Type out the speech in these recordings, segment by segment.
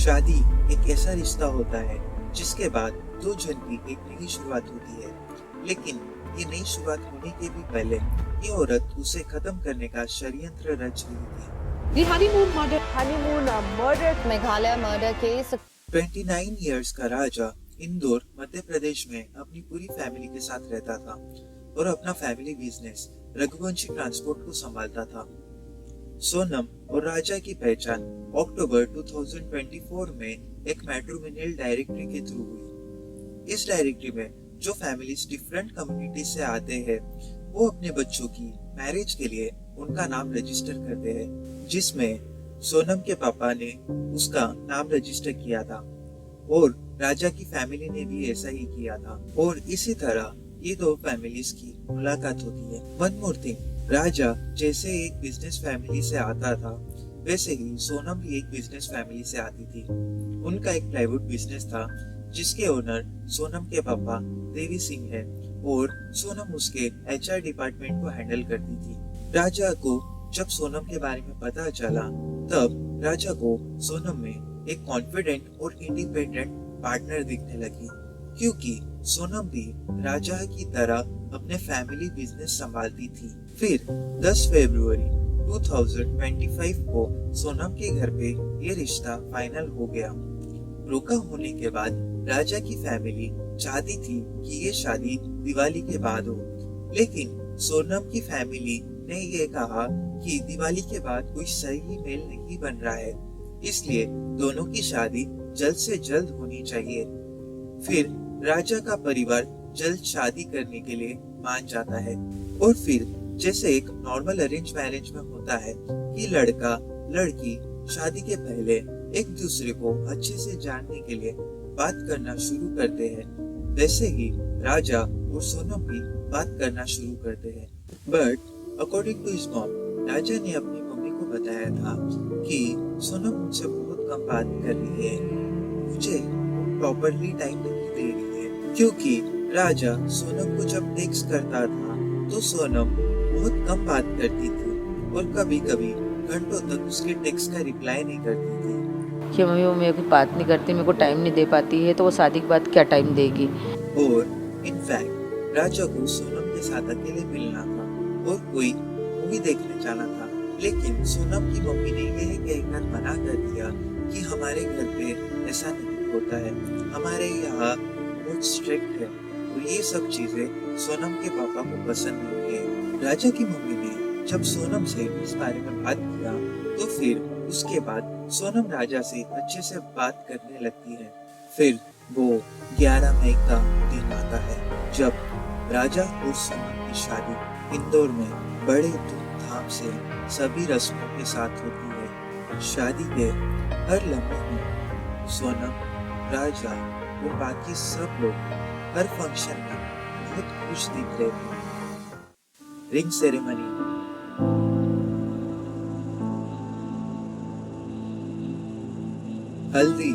शादी एक ऐसा रिश्ता होता है जिसके बाद दो जन की एक नई शुरुआत होती है। लेकिन ये नई शुरुआत होने के भी पहले ये औरत उसे खत्म करने का षड्यंत्र रच रही थी। The honeymoon murder. Meghalaya murder case. 29 years का राजा इंदौर मध्य प्रदेश में अपनी पूरी फैमिली के साथ रहता था और अपना फैमिली बिजनेस रघुवंशी ट्रांसपोर्ट को संभालता था। सोनम और राजा की पहचान अक्टूबर 2024 में एक मैट्रिमोनियल डायरेक्टरी के थ्रू हुई। इस डायरेक्टरी में जो फैमिलीज डिफरेंट कम्युनिटी से आते हैं वो अपने बच्चों की मैरिज के लिए उनका नाम रजिस्टर करते हैं, जिसमें सोनम के पापा ने उसका नाम रजिस्टर किया था और राजा की फैमिली ने भी ऐसा ही किया था और इसी तरह ये दो फैमिलीज की मुलाकात होती है। वन मोर थिंग, राजा जैसे एक बिजनेस फैमिली से आता था वैसे ही सोनम भी एक बिजनेस फैमिली से आती थी। उनका एक प्राइवेट बिजनेस था जिसके ओनर सोनम के पापा देवी सिंह है और सोनम उसके एचआर डिपार्टमेंट को हैंडल करती थी। राजा को जब सोनम के बारे में पता चला तब राजा को सोनम में एक कॉन्फिडेंट और इंडिपेंडेंट पार्टनर दिखने लगी, क्योंकि सोनम भी राजा की तरह अपने फैमिली बिजनेस संभालती थी। फिर 10 फरवरी 2025 को सोनम के घर पे ये रिश्ता फाइनल हो गया। रोका होने के बाद राजा की फैमिली चाहती थी कि ये शादी दिवाली के बाद हो, लेकिन सोनम की फैमिली ने ये कहा कि दिवाली के बाद कोई सही मेल नहीं बन रहा है, इसलिए दोनों की शादी जल्द से जल्द होनी चाहिए। फिर राजा का परिवार जल्द शादी करने के लिए मान जाता है और फिर जैसे एक नॉर्मल अरेंज मैरिज में होता है कि लड़का लड़की शादी के पहले एक दूसरे को अच्छे से जानने के लिए बात करना शुरू करते हैं, वैसे ही राजा और सोनम भी बात करना शुरू करते हैं। But according to his mom, Raja ने अपनी मम्मी को बताया था कि सोनम मुझसे बहुत कम बात कर रही है, मुझे प्रॉपरली टाइम नहीं दे रही है। क्योंकि राजा सोनम को जब टेक्स्ट करता था तो सोनम बहुत कम बात करती थी और कभी कभी घंटों तक उसके टेक्स्ट का रिप्लाई नहीं करती थी। कि मम्मी वो मेरे को बात नहीं करती, मेरे को टाइम नहीं दे पाती है, तो वो शादी के बाद क्या टाइम देगी। और इनफैक्ट राजा को सोनम के साथ अकेले मिलना था और कोई मूवी देखने जाना था, लेकिन सोनम की मम्मी ने यह कहकर मना कर दिया कि हमारे घर पे ऐसा नहीं होता है, हमारे यहाँ बहुत स्ट्रिक्ट है और ये सब चीजें सोनम के पापा को पसंद नहीं है। राजा की मम्मी ने जब सोनम से इस बारे में बात किया तो फिर उसके बाद सोनम राजा से अच्छे से बात करने लगती है। फिर वो 11 मई का दिन आता है जब राजा और सोनम की शादी इंदौर में बड़े धूमधाम से सभी रस्मों के साथ होती है। शादी के हर लम्हे में सोनम, राजा और बाकी सब लोग हर फंक्शन में बहुत खुश दिख रहे थे। रिंग सेरेमनी, हल्दी,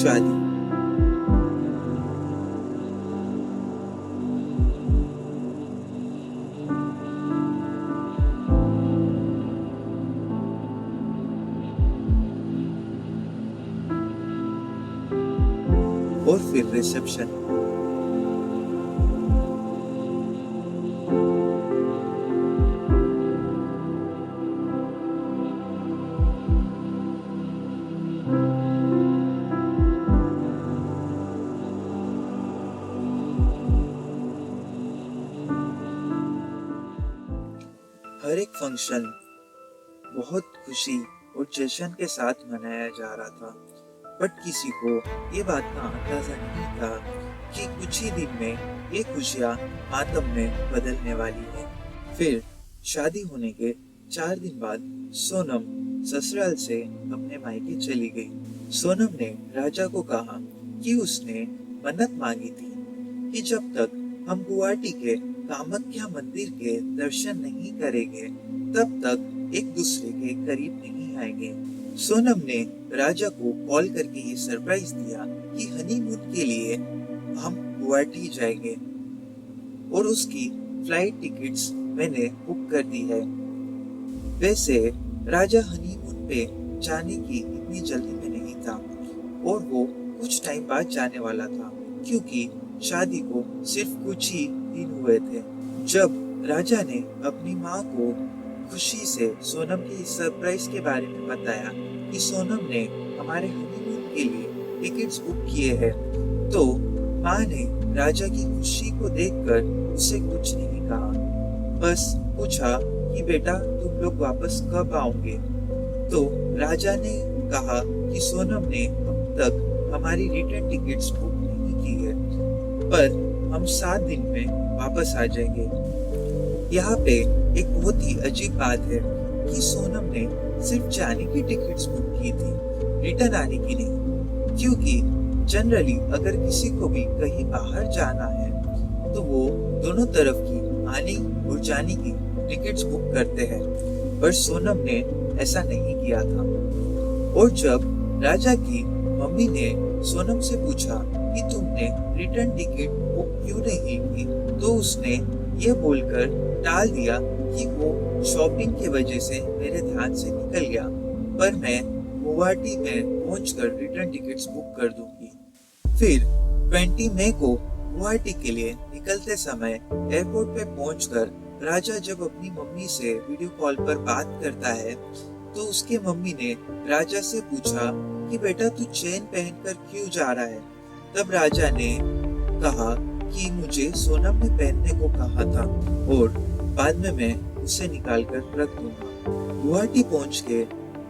शादी, और फिर रिसेप्शन। हर एक फंक्शन बहुत खुशी और जश्न के साथ मनाया जा रहा था, बट किसी को ये बात का अंदाजा नहीं था कि कुछ ही दिन में ये खुशियाँ मातम में बदलने वाली है। फिर शादी होने के 4 दिन बाद सोनम ससुराल से अपने मायके चली गई। सोनम ने राजा को कहा कि उसने मन्नत मांगी थी कि जब तक हम गुवाहाटी के कामाख्या मंदिर के दर्शन नहीं करेंगे तब तक एक दूसरे के करीब नहीं आएंगे। सोनम ने राजा को कॉल करके ये सरप्राइज दिया कि हनीमून के लिए हम गुवाहाटी जाएंगे और उसकी फ्लाइट टिकट्स मैंने बुक कर दी है। वैसे राजा हनीमून पे जाने की इतनी जल्दी में नहीं था और वो कुछ टाइम बाद जाने वाला था, क्योंकि शादी को सिर्फ कुछ ही दिन हुए थे। जब राजा ने अपनी माँ को खुशी से सोनम की सरप्राइज के बारे में बताया कि सोनम ने हमारे हनीमून के लिए टिकट्स बुक किए हैं, तो माँ ने राजा की खुशी को देखकर उसे कुछ नहीं कहा, बस पूछा कि बेटा तुम लोग वापस कब आओगे। तो राजा ने कहा कि सोनम ने अब तक हमारी रिटर्न टिकट्स बुक नहीं की है, पर हम 7 दिन में वापस आ जाएंगे। यहाँ पे एक बहुत ही अजीब बात है कि सोनम ने सिर्फ जाने की टिकट्स बुक की थी, रिटर्न आने की नहीं, क्योंकि जनरली अगर किसी को भी कहीं बाहर जाना है तो वो दोनों तरफ की आने और जाने की टिकट्स बुक करते हैं, पर सोनम ने ऐसा नहीं किया था। और जब राजा की मम्मी ने सोनम से पूछा कि तुमने रिटर्न टिकट बुक क्यों नहीं की, तो उसने ये बोलकर टाल दिया कि वो शॉपिंग की वजह से मेरे ध्यान से निकल गया, पर मैं गुवाहाटी में पहुंचकर रिटर्न टिकट्स बुक कर दूंगी। फिर 20 मई को गुवाहाटी के लिए निकलते समय एयरपोर्ट पे पहुंचकर राजा जब अपनी मम्मी से वीडियो कॉल पर बात करता है, तो उसके मम्मी ने राजा से पूछा कि बेटा तू चेन पहनकर क्यों जा रहा है। तब राजा ने कहा कि मुझे सोनम ने पहनने को कहा था और बाद में मैं उसे निकाल कर रख दूंगा। गुवाहाटी पहुंच के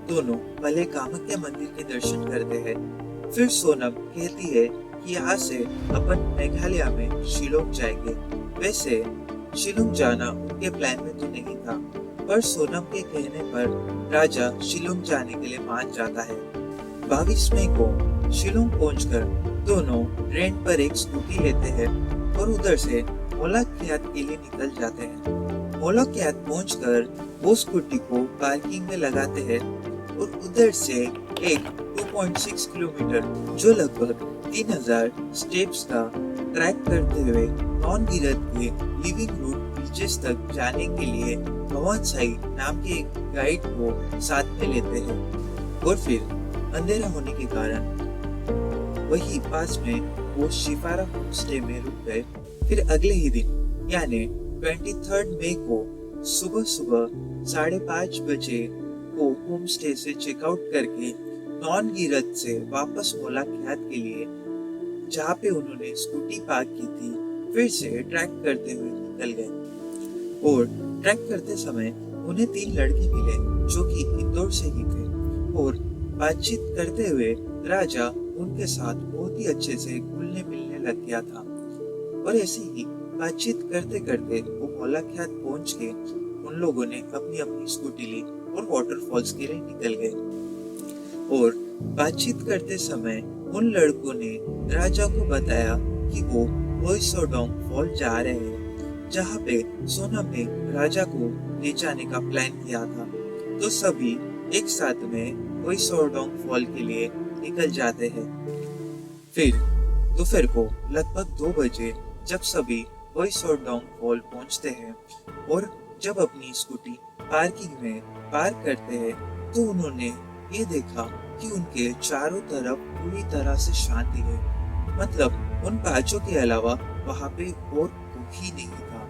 दोनों पहले कामाख्या मंदिर के दर्शन करते हैं। फिर सोनम कहती है कि यहाँ से अपन मेघालय में शिलोंग जाएंगे। वैसे शिलोंग जाना उनके प्लान में तो नहीं था, पर सोनम के कहने पर राजा शिलोंग जाने के लिए मान जाता है। 22 मई को शिलोंग पहुंचकर दोनों रेंट पर एक स्कूटी लेते हैं और उधर से मोलाक्यात के लिए निकल जाते हैं। मोलाक्यात पहुंचकर वो स्कूटी को पार्किंग में लगाते हैं और उधर से एक 2.6 किलोमीटर जो लगभग 3000 स्टेप्स का ट्रैक करते हुए नॉन गिरद के लिविंग रूट बीचेस तक जाने के लिए भवन साई नाम के एक गाइड को साथ में लेते हैं। और फिर अंधेरा होने के कारण वही पास में वो शिफारा होम स्टे में रुक गए। फिर अगले ही दिन यानी 23 मई को सुबह 5:30 बजे को होम स्टे से चेकआउट करके नॉन गिरद से वापस मोलाक्यात के लिए, जहाँ पे उन्होंने स्कूटी पार्क की थी, फिर से ट्रैक करते हुए निकल गए। और ट्रैक करते समय उन्हें 3 लड़के मिले जो कि इंदौर से ही थे, और बातचीत करते हुए राजा उनके साथ बहुत ही अच्छे से घुलने मिलने लग गया था। और ऐसे ही बातचीत करते करते वो मोलाक्यात पहुंच के उन लोगों ने अपनी अपनी स्कूटी ली और वाटरफॉल्स के लिए निकल गए। और बातचीत करते समय उन लड़कों ने राजा को बताया कि वो वोई सोडोंग फॉल जा रहे हैं, जहाँ पे सोनम ने राजा को ले जाने का प्लान किया था। तो सभी एक साथ में वोई सोडोंग फॉल के लिए निकल जाते हैं। फिर दोपहर को लगभग 2 बजे जब सभी वोई सोडोंग फॉल पहुंचते हैं और जब अपनी स्कूटी पार्किंग में पार्क करते हैं, तो उन्होंने ये देखा कि उनके चारों तरफ पूरी तरह से शांति है। मतलब उन पांचों के अलावा वहां पे और कोई नहीं था।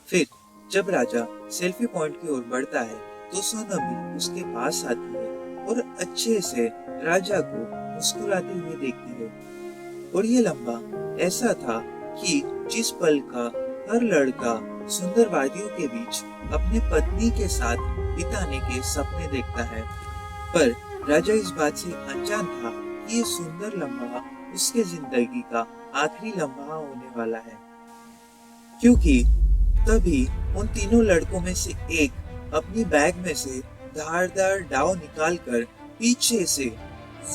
फिर जब राजा सेल्फी पॉइंट की ओर बढ़ता है, तो सोनम भी उसके पास आती है और अच्छे से राजा को मुस्कुराते हुए देखती है। और ये लम्हा ऐसा था कि जिस पल का हर लड़का सुंदर वादियों के बीच अपने पत्नी के साथ बिताने के सपने देखता है, पर राजा इस बात से अनजान था कि ये सुंदर लम्हा उसके जिंदगी का आखिरी लम्हा होने वाला है। क्योंकि तभी उन तीनों लड़कों में से एक अपनी बैग में से धारदार डाव निकालकर पीछे से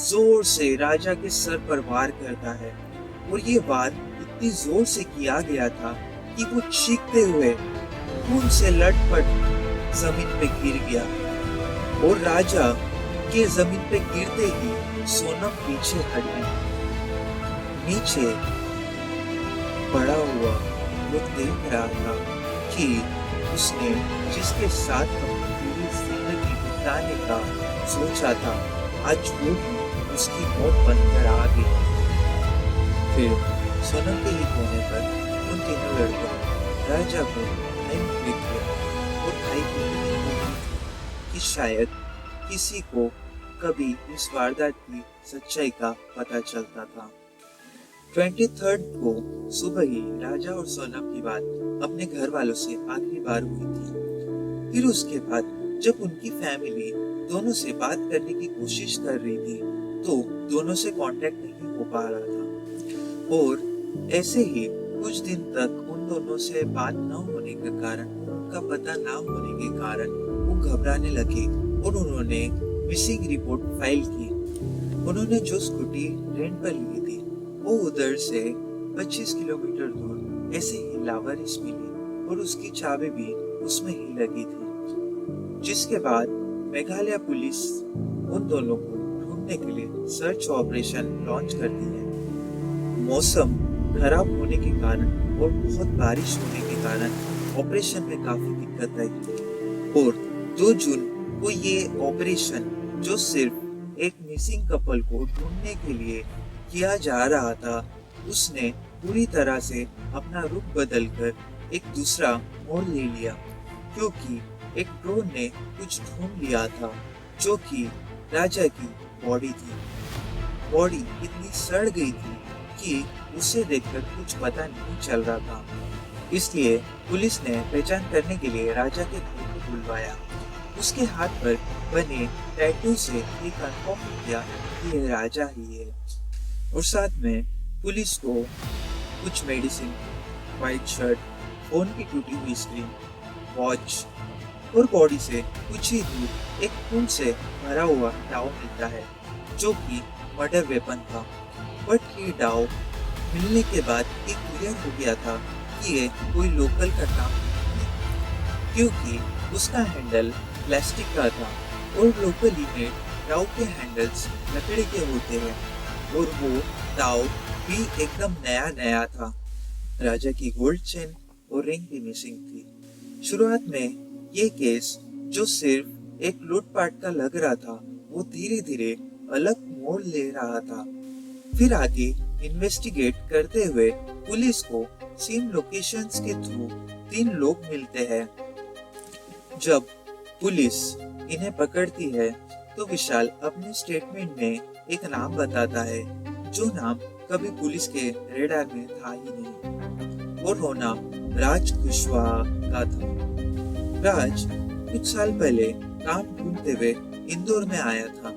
जोर से राजा के सर पर वार करता है। और ये वार इतनी जोर से किया गया था कि वो चीखते हुए खून से लटपट जमीन पे गिर गया। और राजा कि जमीन पे गिरते ही सोनम पीछे हट गई। नीचे पड़ा हुआ वो देख रहा था कि उसने जिसके साथ अपनी पूरी जिंदगी बिताने का सोचा था, आज वो भी उसकी मौत बनकर आ गई। फिर सोनम के ही होने पर उन तीनों लड़कों ने राजा को नहीं किया और भाई को नहीं कि शायद किसी को कभी इस वारदात की सच्चाई का पता चलता था। 23 को सुबह ही राजा और सोनम की बात अपने घर वालों से आखिरी बार हुई थी। फिर उसके बाद जब उनकी फैमिली दोनों से बात करने की कोशिश कर रही थी तो दोनों से कांटेक्ट नहीं हो पा रहा था और ऐसे ही कुछ दिन तक उन दोनों से बात न होने के कारण, उनका पता न होने के कारण वो घबराने लगे और उन्होंने मिसिंग रिपोर्ट फाइल की। उन्होंने जो स्कूटी रेंट पर ली थी वो उधर से 25 किलोमीटर दूर ऐसे ही लावारिस मिली और उसकी चाबी भी उसमें ही लगी थी। जिसके बाद मेघालय पुलिस उन दोनों को ढूंढने के लिए सर्च ऑपरेशन लॉन्च करती है। मौसम खराब होने के कारण और बहुत बारिश होने के कारण ऑपरेशन में काफी दिक्कत आई और 2 जून को ये ऑपरेशन, जो सिर्फ एक मिसिंग कपल को ढूंढने के लिए किया जा रहा था, उसने पूरी तरह से अपना रुख बदलकर एक दूसरा मोड़ ले लिया, क्योंकि एक ड्रोन ने कुछ ढूंढ लिया था जो कि राजा की बॉडी थी। बॉडी इतनी सड़ गई थी कि उसे देखकर कुछ पता नहीं चल रहा था। इसलिए पुलिस ने पहचान करने के लिए राजा के भाई को बुलवाया। उसके हाथ पर बने टैटू से ये कंफर्म किया कि ये राजा ही है और साथ में पुलिस को कुछ मेडिसिन, व्हाइट शर्ट, फोन की टूटी हुई स्क्रीन, वॉच और बॉडी से कुछ ही दूर एक खून से भरा हुआ डाव मिलता है जो कि मर्डर वेपन था। बट ये डाव मिलने के बाद ये क्लियर हो गया था कि ये कोई लोकल का काम नहीं है, क्योंकि उसका हैंडल प्लास्टिक का था और लोकली मेड डाव के हैंडल्स लकड़ी के होते हैं और वो डाव भी एकदम नया नया था। राजा की गोल्ड चेन और रिंग भी मिसिंग थी। शुरुआत में ये केस, जो सिर्फ एक लूटपाट का लग रहा था, वो धीरे धीरे अलग मोड़ ले रहा था। फिर आगे इन्वेस्टिगेट करते हुए पुलिस को सेम लोकेशंस के थ्रू 3 लोग मिलते हैं। जब पुलिस इन्हें पकड़ती है तो विशाल अपने स्टेटमेंट में एक नाम बताता है जो नाम कभी पुलिस के रेडार में था ही नहीं और वो नाम राज कुशवाहा का था। राज कुछ साल पहले काम ढूंढते हुए इंदौर में आया था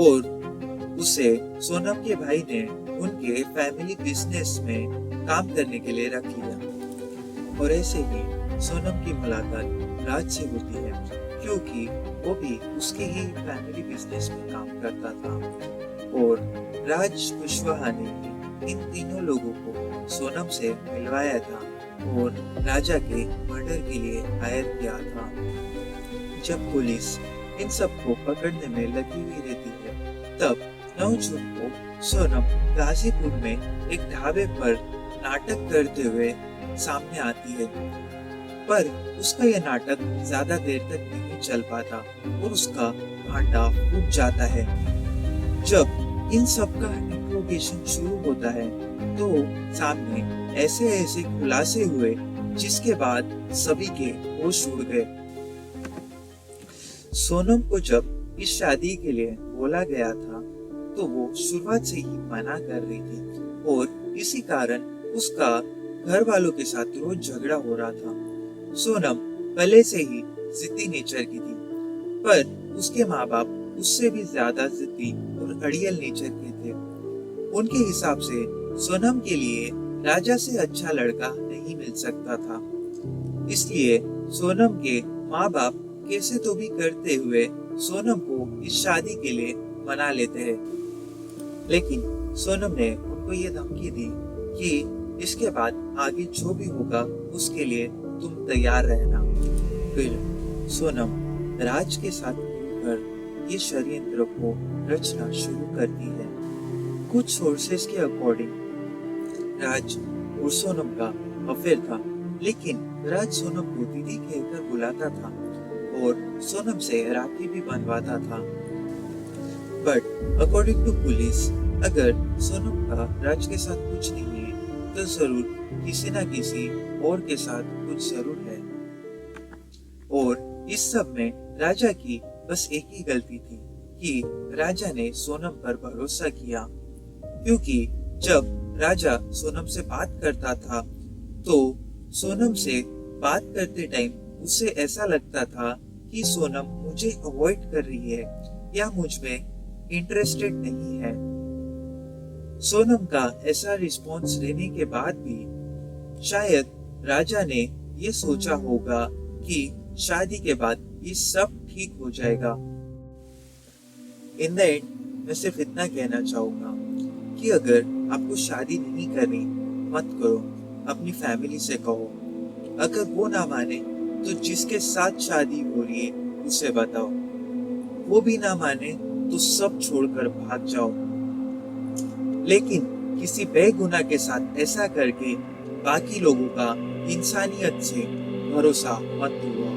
और उसे सोनम के भाई ने उनके फैमिली बिजनेस में काम करने के लिए रख लिया और ऐसे ही सोनम की मुलाकात राज से होती है, क्योंकि वो भी उसके ही फैमिली बिजनेस में काम करता था और राज कुशवाहा ने इन तीनों लोगों को सोनम से मिलवाया था और राजा के मर्डर के लिए हायर किया था। जब पुलिस इन सबको पकड़ने में लगी हुई रहती है, तब 9 जून को सोनम गाजीपुर में एक ढाबे पर नाटक करते हुए सामने आती है, पर उसका यह नाटक ज्यादा देर तक नहीं चल पाता और उसका भांडा फूट जाता है। जब इन सब का इंट्रोगेशन शुरू होता है तो सामने ऐसे ऐसे खुलासे हुए जिसके बाद सभी के होश उड़ गए। सोनम को जब इस शादी के लिए बोला गया था तो वो शुरुआत से ही मना कर रही थी और इसी कारण उसका घर वालों के साथ रोज झगड़ा हो रहा था। सोनम पहले से ही जिद्दी नेचर की थी, पर उसके माँ बाप उससे भी ज्यादा जिद्दी और अड़ियल नेचर के थे। उनके हिसाब से सोनम के लिए राजा से अच्छा लड़का नहीं मिल सकता था, इसलिए सोनम के माँ बाप कैसे तो भी करते हुए सोनम को इस शादी के लिए मना लेते हैं। लेकिन सोनम ने उनको ये धमकी दी कि इसके बाद आगे जो भी होगा उसके लिए तुम तैयार रहना। फिर सोनम राज के साथ मिलकर ये षड्यंत्र को रचना शुरू करती है। कुछ सोर्सेस के अकॉर्डिंग राज और सोनम का अफेयर था, लेकिन राज सोनम को दीदी कहकर बुलाता था और सोनम से राखी भी बनवाता था। बट अकॉर्डिंग टू पुलिस, अगर सोनम का राज के साथ कुछ नहीं है तो जरूर किसी ना किसी और के साथ कुछ जरूर है। और इस सब में राजा की बस एक ही गलती थी कि राजा ने सोनम पर भरोसा किया, क्योंकि जब राजा सोनम से बात करता था तो सोनम से बात करते टाइम उसे ऐसा लगता था कि सोनम मुझे अवॉइड कर रही है या मुझ में इंटरेस्टेड नहीं है। सोनम का ऐसा रिस्पॉन्स लेने के बाद भी शायद राजा ने ये सोचा होगा कि शादी के बाद ये सब ठीक हो जाएगा। इन द एंड मैं सिर्फ इतना कहना चाहूंगा कि अगर आपको शादी नहीं करनी मत करो, अपनी फैमिली से कहो। अगर वो ना माने तो जिसके साथ शादी हो रही है उसे बताओ, वो भी ना माने तो सब छोड़कर भाग जाओ। लेकिन किसी बेगुनाह के साथ ऐसा करके बाकी लोगों का इंसानियत से भरोसा मत तोड़ो।